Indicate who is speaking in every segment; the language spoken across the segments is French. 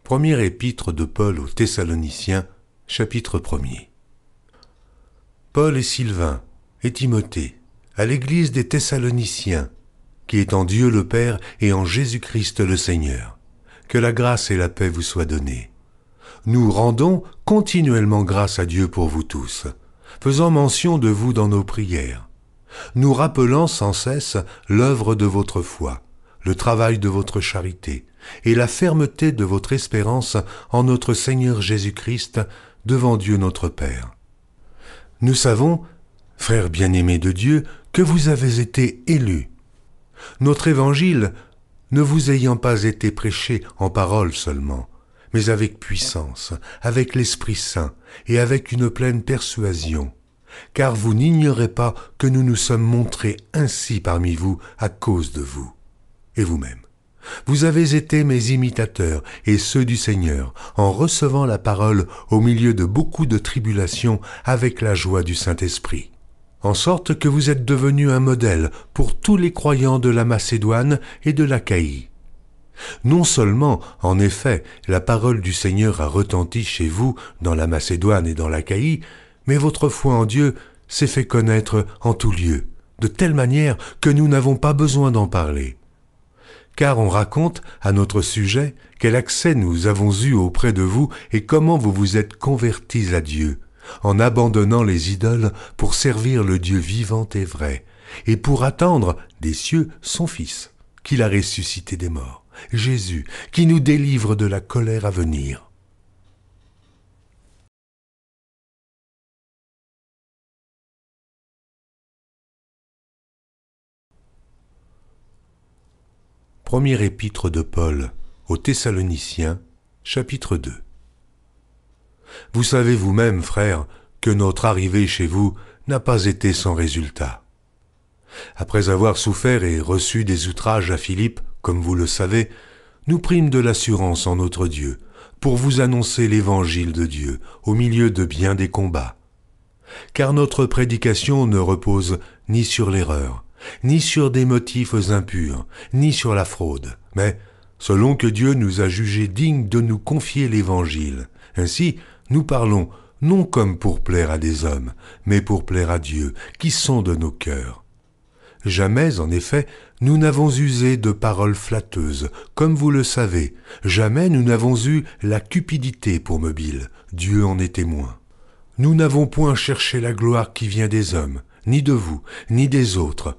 Speaker 1: Première épître de Paul aux Thessaloniciens, chapitre 1er. Paul et Sylvain et Timothée, à l'église des Thessaloniciens, qui est en Dieu le Père et en Jésus-Christ le Seigneur. Que la grâce et la paix vous soient données. Nous rendons continuellement grâce à Dieu pour vous tous, faisant mention de vous dans nos prières, nous rappelant sans cesse l'œuvre de votre foi, le travail de votre charité et la fermeté de votre espérance en notre Seigneur Jésus-Christ devant Dieu notre Père. Nous savons, frères bien-aimés de Dieu, que vous avez été élus. Notre évangile ne vous ayant pas été prêché en parole seulement, mais avec puissance, avec l'Esprit Saint et avec une pleine persuasion, car vous n'ignorez pas que nous nous sommes montrés ainsi parmi vous à cause de vous. Et vous-même, vous avez été mes imitateurs et ceux du Seigneur, en recevant la parole au milieu de beaucoup de tribulations avec la joie du Saint-Esprit, en sorte que vous êtes devenus un modèle pour tous les croyants de la Macédoine et de l'Achaïe. Non seulement, en effet, la parole du Seigneur a retenti chez vous dans la Macédoine et dans l'Achaïe, mais votre foi en Dieu s'est fait connaître en tout lieu, de telle manière que nous n'avons pas besoin d'en parler. Car on raconte, à notre sujet, quel accès nous avons eu auprès de vous et comment vous vous êtes convertis à Dieu, en abandonnant les idoles pour servir le Dieu vivant et vrai, et pour attendre des cieux son Fils, qu'il a ressuscité des morts, Jésus, qui nous délivre de la colère à venir. Première épître de Paul aux Thessaloniciens, chapitre 2. Vous savez vous-même, frères, que notre arrivée chez vous n'a pas été sans résultat. Après avoir souffert et reçu des outrages à Philippe, comme vous le savez, nous prîmes de l'assurance en notre Dieu, pour vous annoncer l'évangile de Dieu, au milieu de bien des combats. Car notre prédication ne repose ni sur l'erreur, ni sur des motifs impurs, ni sur la fraude, mais selon que Dieu nous a jugés dignes de nous confier l'Évangile. Ainsi, nous parlons non comme pour plaire à des hommes, mais pour plaire à Dieu, qui sonde nos cœurs. Jamais, en effet, nous n'avons usé de paroles flatteuses, comme vous le savez. Jamais nous n'avons eu la cupidité pour mobile, Dieu en est témoin. Nous n'avons point cherché la gloire qui vient des hommes, ni de vous, ni des autres.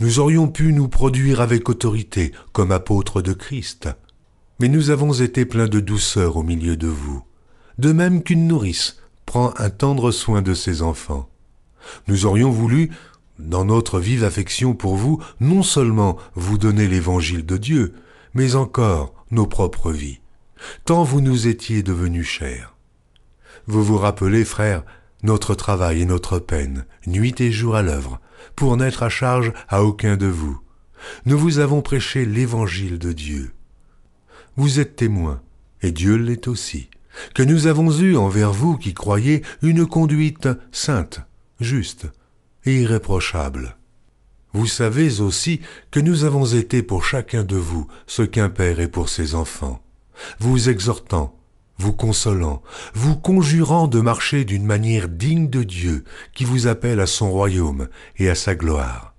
Speaker 1: Nous aurions pu nous produire avec autorité, comme apôtres de Christ. Mais nous avons été pleins de douceur au milieu de vous, de même qu'une nourrice prend un tendre soin de ses enfants. Nous aurions voulu, dans notre vive affection pour vous, non seulement vous donner l'évangile de Dieu, mais encore nos propres vies, tant vous nous étiez devenus chers. Vous vous rappelez, frères, notre travail et notre peine, nuit et jour à l'œuvre, pour n'être à charge à aucun de vous. Nous vous avons prêché l'évangile de Dieu. Vous êtes témoins, et Dieu l'est aussi, que nous avons eu envers vous qui croyez une conduite sainte, juste et irréprochable. Vous savez aussi que nous avons été pour chacun de vous ce qu'un père est pour ses enfants, vous exhortant, vous consolant, vous conjurant de marcher d'une manière digne de Dieu qui vous appelle à son royaume et à sa gloire.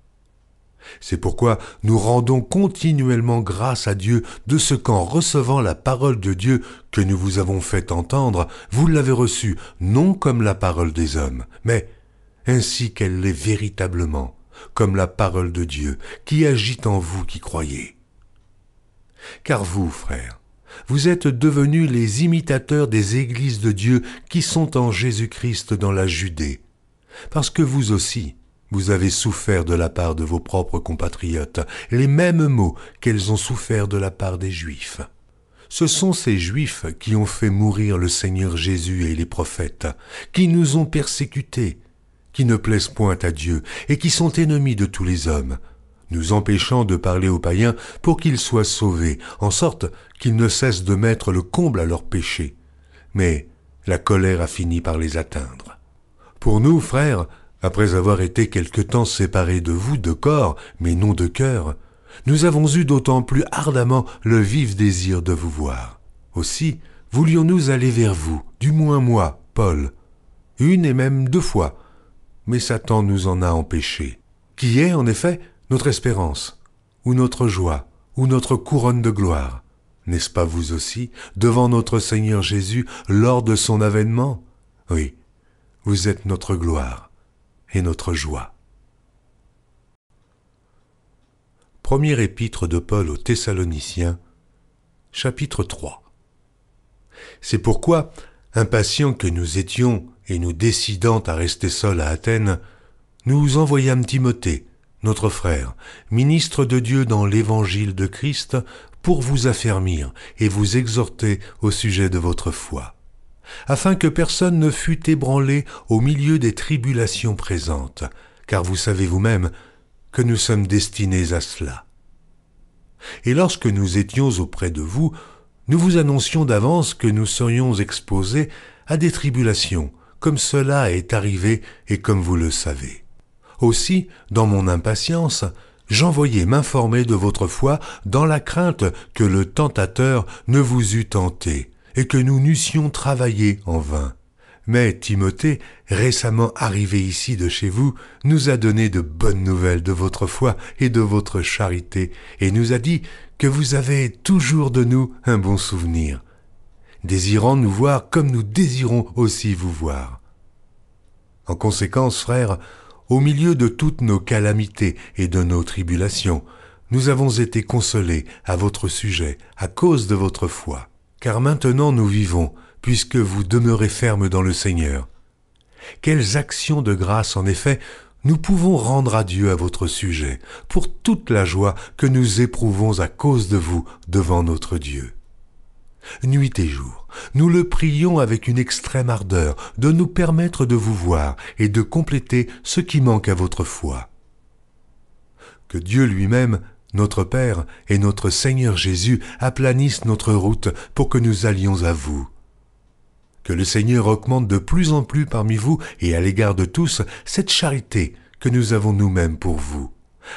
Speaker 1: C'est pourquoi nous rendons continuellement grâce à Dieu de ce qu'en recevant la parole de Dieu que nous vous avons fait entendre, vous l'avez reçue non comme la parole des hommes, mais ainsi qu'elle l'est véritablement, comme la parole de Dieu qui agit en vous qui croyez. Car vous, frères, vous êtes devenus les imitateurs des églises de Dieu qui sont en Jésus-Christ dans la Judée, parce que vous aussi, vous avez souffert de la part de vos propres compatriotes les mêmes maux qu'elles ont souffert de la part des Juifs. Ce sont ces Juifs qui ont fait mourir le Seigneur Jésus et les prophètes, qui nous ont persécutés, qui ne plaisent point à Dieu et qui sont ennemis de tous les hommes, nous empêchant de parler aux païens pour qu'ils soient sauvés, en sorte qu'ils ne cessent de mettre le comble à leurs péchés. Mais la colère a fini par les atteindre. Pour nous, frères, après avoir été quelque temps séparés de vous de corps, mais non de cœur, nous avons eu d'autant plus ardemment le vif désir de vous voir. Aussi, voulions-nous aller vers vous, du moins moi, Paul, une et même 2 fois, mais Satan nous en a empêchés. Qui est, en effet, notre espérance, ou notre joie, ou notre couronne de gloire? N'est-ce pas vous aussi, devant notre Seigneur Jésus, lors de son avènement? Oui, vous êtes notre gloire et notre joie. Première épître de Paul aux Thessaloniciens, chapitre 3. C'est pourquoi, impatients que nous étions et nous décidant à rester seuls à Athènes, nous envoyâmes Timothée, notre frère, ministre de Dieu dans l'évangile de Christ, pour vous affermir et vous exhorter au sujet de votre foi, afin que personne ne fût ébranlé au milieu des tribulations présentes, car vous savez vous-même que nous sommes destinés à cela. Et lorsque nous étions auprès de vous, nous vous annoncions d'avance que nous serions exposés à des tribulations, comme cela est arrivé et comme vous le savez. Aussi, dans mon impatience, j'envoyai m'informer de votre foi dans la crainte que le tentateur ne vous eût tenté et que nous n'eussions travaillé en vain. Mais Timothée, récemment arrivé ici de chez vous, nous a donné de bonnes nouvelles de votre foi et de votre charité, et nous a dit que vous avez toujours de nous un bon souvenir, désirant nous voir comme nous désirons aussi vous voir. En conséquence, frères, au milieu de toutes nos calamités et de nos tribulations, nous avons été consolés à votre sujet à cause de votre foi. Car maintenant nous vivons, puisque vous demeurez fermes dans le Seigneur. Quelles actions de grâce, en effet, nous pouvons rendre à Dieu à votre sujet, pour toute la joie que nous éprouvons à cause de vous devant notre Dieu. Nuit et jour, nous le prions avec une extrême ardeur de nous permettre de vous voir et de compléter ce qui manque à votre foi. Que Dieu lui-même, notre Père et notre Seigneur Jésus aplanissent notre route pour que nous allions à vous. Que le Seigneur augmente de plus en plus parmi vous et à l'égard de tous cette charité que nous avons nous-mêmes pour vous,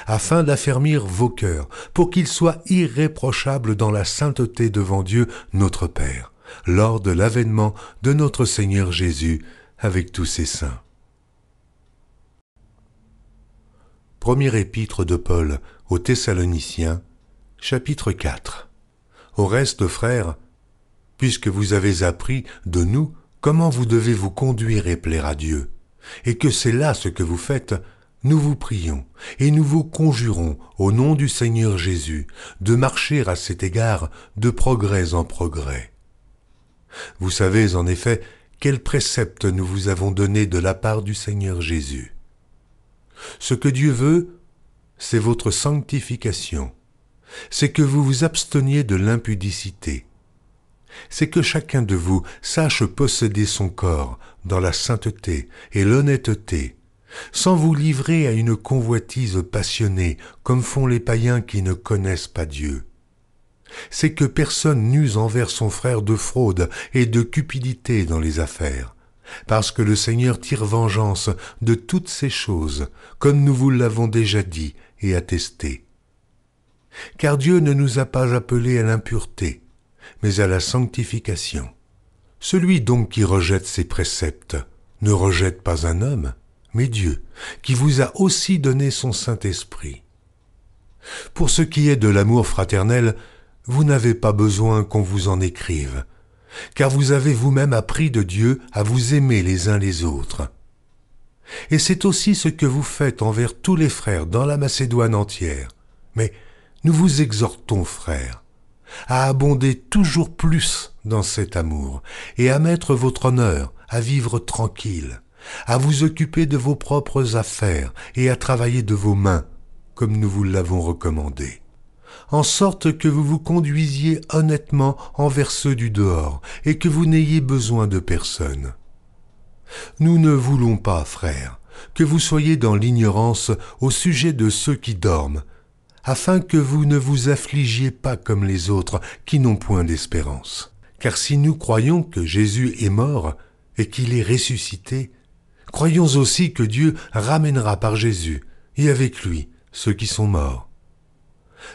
Speaker 1: afin d'affermir vos cœurs, pour qu'ils soient irréprochables dans la sainteté devant Dieu notre Père, lors de l'avènement de notre Seigneur Jésus avec tous ses saints. Première épître de Paul aux Thessaloniciens, chapitre 4. Au reste, frères, puisque vous avez appris de nous comment vous devez vous conduire et plaire à Dieu, et que c'est là ce que vous faites, nous vous prions et nous vous conjurons au nom du Seigneur Jésus de marcher à cet égard de progrès en progrès. Vous savez en effet quels préceptes nous vous avons donnés de la part du Seigneur Jésus. Ce que Dieu veut, c'est votre sanctification, c'est que vous vous absteniez de l'impudicité, c'est que chacun de vous sache posséder son corps dans la sainteté et l'honnêteté, sans vous livrer à une convoitise passionnée comme font les païens qui ne connaissent pas Dieu. C'est que personne n'use envers son frère de fraude et de cupidité dans les affaires, parce que le Seigneur tire vengeance de toutes ces choses, comme nous vous l'avons déjà dit et attesté. Car Dieu ne nous a pas appelés à l'impureté, mais à la sanctification. Celui donc qui rejette ses préceptes ne rejette pas un homme, mais Dieu, qui vous a aussi donné son Saint-Esprit. Pour ce qui est de l'amour fraternel, vous n'avez pas besoin qu'on vous en écrive, car vous avez vous-même appris de Dieu à vous aimer les uns les autres. Et c'est aussi ce que vous faites envers tous les frères dans la Macédoine entière. Mais nous vous exhortons, frères, à abonder toujours plus dans cet amour, et à mettre votre honneur à vivre tranquille, à vous occuper de vos propres affaires et à travailler de vos mains, comme nous vous l'avons recommandé, en sorte que vous vous conduisiez honnêtement envers ceux du dehors et que vous n'ayez besoin de personne. Nous ne voulons pas, frères, que vous soyez dans l'ignorance au sujet de ceux qui dorment, afin que vous ne vous affligiez pas comme les autres qui n'ont point d'espérance. Car si nous croyons que Jésus est mort et qu'il est ressuscité, croyons aussi que Dieu ramènera par Jésus, et avec lui, ceux qui sont morts.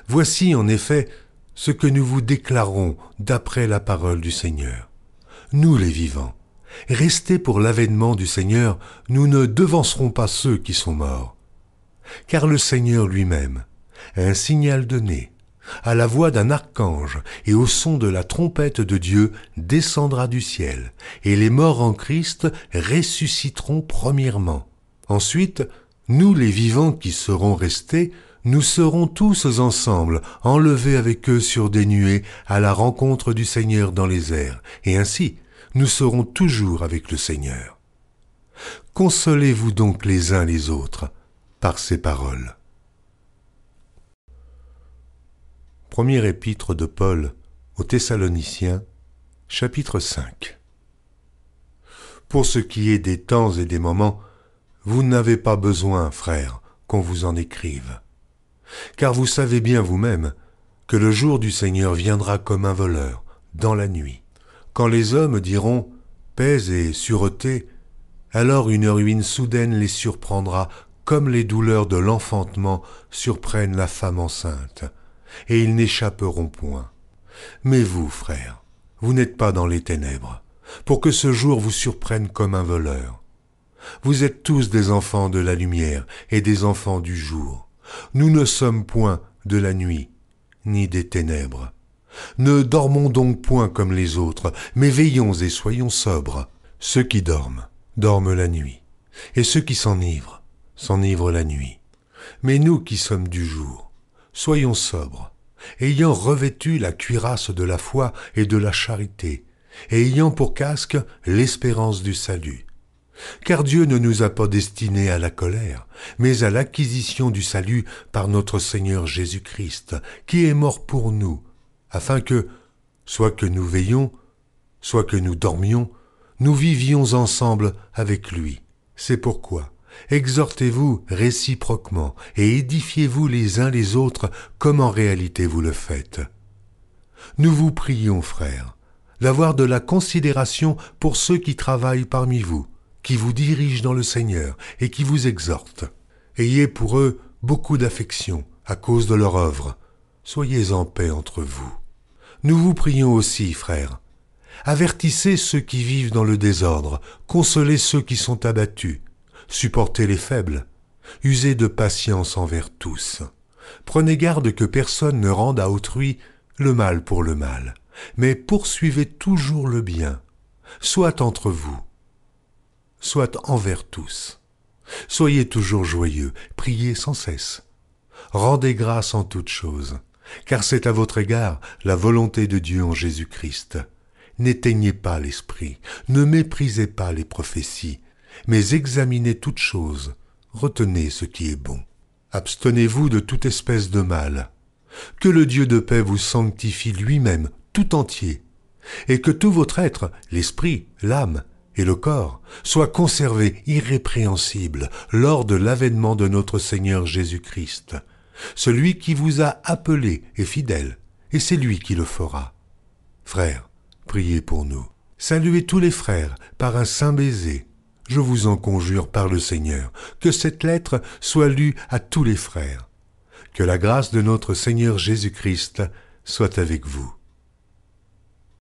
Speaker 1: Voici en effet ce que nous vous déclarons d'après la parole du Seigneur. Nous les vivants, restés pour l'avènement du Seigneur, nous ne devancerons pas ceux qui sont morts. Car le Seigneur lui-même, à un signal donné, à la voix d'un archange et au son de la trompette de Dieu, descendra du ciel, et les morts en Christ ressusciteront premièrement. Ensuite, nous les vivants qui serons restés, nous serons tous ensemble enlevés avec eux sur des nuées à la rencontre du Seigneur dans les airs, et ainsi nous serons toujours avec le Seigneur. Consolez-vous donc les uns les autres par ces paroles. Première épître de Paul aux Thessaloniciens, chapitre 5. Pour ce qui est des temps et des moments, vous n'avez pas besoin, frères, qu'on vous en écrive. Car vous savez bien vous-même que le jour du Seigneur viendra comme un voleur, dans la nuit. Quand les hommes diront « paix et sûreté », alors une ruine soudaine les surprendra comme les douleurs de l'enfantement surprennent la femme enceinte, et ils n'échapperont point. Mais vous, frères, vous n'êtes pas dans les ténèbres, pour que ce jour vous surprenne comme un voleur. Vous êtes tous des enfants de la lumière et des enfants du jour. Nous ne sommes point de la nuit, ni des ténèbres. Ne dormons donc point comme les autres, mais veillons et soyons sobres. Ceux qui dorment, dorment la nuit, et ceux qui s'enivrent, s'enivrent la nuit. Mais nous qui sommes du jour, soyons sobres, ayant revêtu la cuirasse de la foi et de la charité, et ayant pour casque l'espérance du salut. Car Dieu ne nous a pas destinés à la colère, mais à l'acquisition du salut par notre Seigneur Jésus-Christ, qui est mort pour nous, afin que, soit que nous veillions, soit que nous dormions, nous vivions ensemble avec lui. C'est pourquoi, exhortez-vous réciproquement et édifiez-vous les uns les autres comme en réalité vous le faites. Nous vous prions, frères, d'avoir de la considération pour ceux qui travaillent parmi vous, qui vous dirigent dans le Seigneur et qui vous exhortent. Ayez pour eux beaucoup d'affection à cause de leur œuvre. Soyez en paix entre vous. Nous vous prions aussi, frères. Avertissez ceux qui vivent dans le désordre, consolez ceux qui sont abattus, supportez les faibles, usez de patience envers tous. Prenez garde que personne ne rende à autrui le mal pour le mal, mais poursuivez toujours le bien, soit entre vous, soit envers tous. Soyez toujours joyeux, priez sans cesse. Rendez grâce en toutes choses, car c'est à votre égard la volonté de Dieu en Jésus-Christ. N'éteignez pas l'esprit, ne méprisez pas les prophéties, mais examinez toutes choses, retenez ce qui est bon. Abstenez-vous de toute espèce de mal. Que le Dieu de paix vous sanctifie lui-même, tout entier, et que tout votre être, l'esprit, l'âme et le corps, soit conservé irrépréhensible lors de l'avènement de notre Seigneur Jésus-Christ. Celui qui vous a appelé est fidèle, et c'est lui qui le fera. Frères, priez pour nous. Saluez tous les frères par un saint baiser. Je vous en conjure par le Seigneur, que cette lettre soit lue à tous les frères. Que la grâce de notre Seigneur Jésus-Christ soit avec vous.